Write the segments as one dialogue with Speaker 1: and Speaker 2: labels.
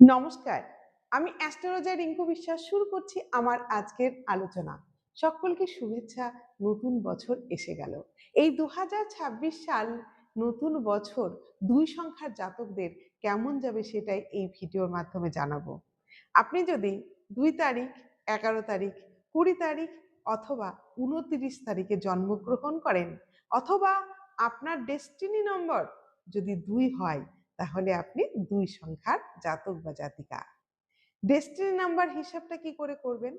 Speaker 1: নমস্কার, আমি অ্যাস্ট্রোলজার রিঙ্কু বিশ্বাস শুরু করছি আমার আজকের আলোচনা। সকলকে শুভেচ্ছা, নতুন বছর এসে গেল। এই 2026 সাল নতুন বছর 2 সংখ্যার জাতকদের কেমন যাবে সেটাই এই ভিডিওর মাধ্যমে জানাবো। আপনি যদি 2 তারিখ, 11 তারিখ, 20 তারিখ অথবা 29 তারিখে জন্মগ্রহণ করেন অথবা আপনার ডেস্টিনি নম্বর যদি 2 হয় তাহলে আপনি 2 সংখ্যার জাতক বা জাতিকা। ডেস্টিনি নাম্বার হিসাবটা কি করে করবেন?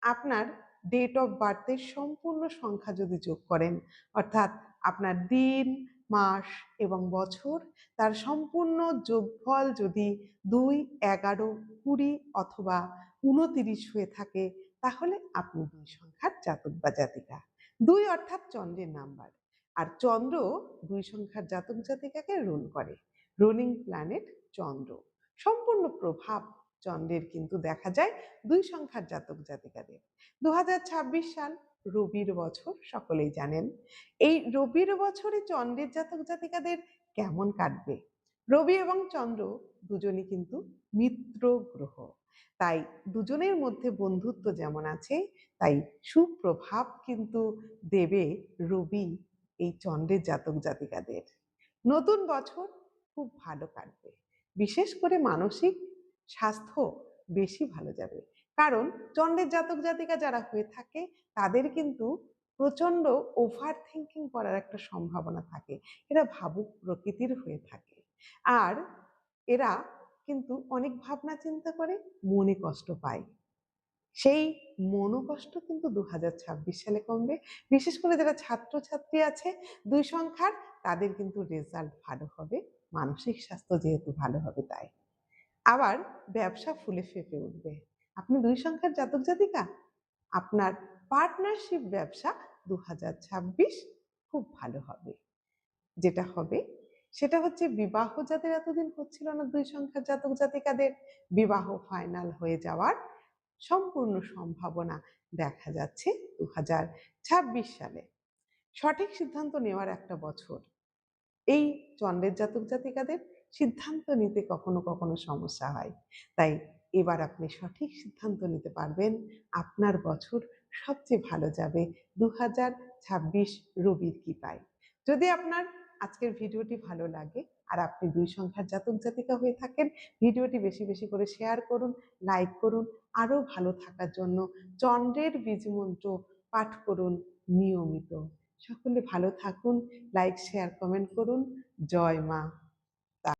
Speaker 1: আপনার ডেট অফ বার্থের সম্পূর্ণ সংখ্যা যদি যোগ করেন, অর্থাৎ আপনার দিন, মাস এবং বছর, তার সম্পূর্ণ যোগফল যদি 2, 11, 20 অথবা 29 হয়ে থাকে তাহলে আপনি 2 সংখ্যার জাতক বা জাতিকা। 2 অর্থাৎ চন্দ্রের নাম্বার, আর চন্দ্র 2 সংখ্যার জাতক জাতিকাকে রুল করে। রুলিং প্ল্যানেট চন্দ্র। সম্পূর্ণ প্রভাব চন্দ্রের কিন্তু দেখা যায় 2 সংখ্যার জাতক জাতিকাদের। 2026 সাল রবির বছর, সকলেই জানেন। এই রবির বছরে চন্দ্রের জাতক জাতিকাদের কেমন কাটবে? রবি এবং চন্দ্র দুজনই কিন্তু মিত্র গ্রহ, তাই দুজনের মধ্যে বন্ধুত্ব যেমন আছে, তাই সুপ্রভাব কিন্তু দেবে রবি এই চন্দ্রের জাতক জাতিকাদের। নতুন বছর খুব ভালো কাটবে, বিশেষ করে মানসিক স্বাস্থ্য বেশি ভালো যাবে। কারণ চন্দ্রের জাতক জাতিকা যারা হয়ে থাকে তাদের কিন্তু প্রচন্ড ওভার থিঙ্কিং করার একটা সম্ভাবনা থাকে। এরা ভাবুক প্রকৃতির হয়ে থাকে, আর এরা কিন্তু অনেক ভাবনা চিন্তা করে মনে কষ্ট পায়। সেই মনোকষ্ট কিন্তু 2026 সালে কমবে। বিশেষ করে যারা ছাত্রছাত্রী আছে 2 সংখ্যার, তাদের কিন্তু রেজাল্ট ভালো হবে, মানসিক স্বাস্থ্য যেহেতু ভালো হবে তাই। আবার ব্যবসা ফুলে ফেঁপে উঠবে। আপনি 2 সংখ্যার জাতক জাতিকা, আপনার পার্টনারশিপ ব্যবসা 2026 খুব ভালো হবে। যেটা হবে সেটা হচ্ছে বিবাহ যাদের এতদিন হচ্ছিল না 2 সংখ্যার জাতক জাতিকাদের, বিবাহ ফাইনাল হয়ে যাওয়ার সম্পূর্ণ সম্ভাবনা দেখা যাচ্ছে 2026 সালে। সঠিক সিদ্ধান্ত নেওয়ার একটা বছর। এই চন্দ্রের জাতক জাতিকাদের সিদ্ধান্ত নিতে কখনো কখনো সমস্যা হয়, তাই এবার আপনি সঠিক সিদ্ধান্ত নিতে পারবেন। আপনার বছর সবচেয়ে ভালো যাবে 2026 রবির কৃপায়। যদি আপনার আজকের ভিডিওটি ভালো লাগে আর আপনি 2 সংখ্যার জাতক জাতিকা হয়ে থাকেন, ভিডিওটি বেশি বেশি করে শেয়ার করুন, লাইক করুন। আরও ভালো থাকার জন্য চন্দ্রের বীজমন্ত্র পাঠ করুন নিয়মিত। সকলে ভালো থাকুন, লাইক শেয়ার কমেন্ট করুন। জয় মা।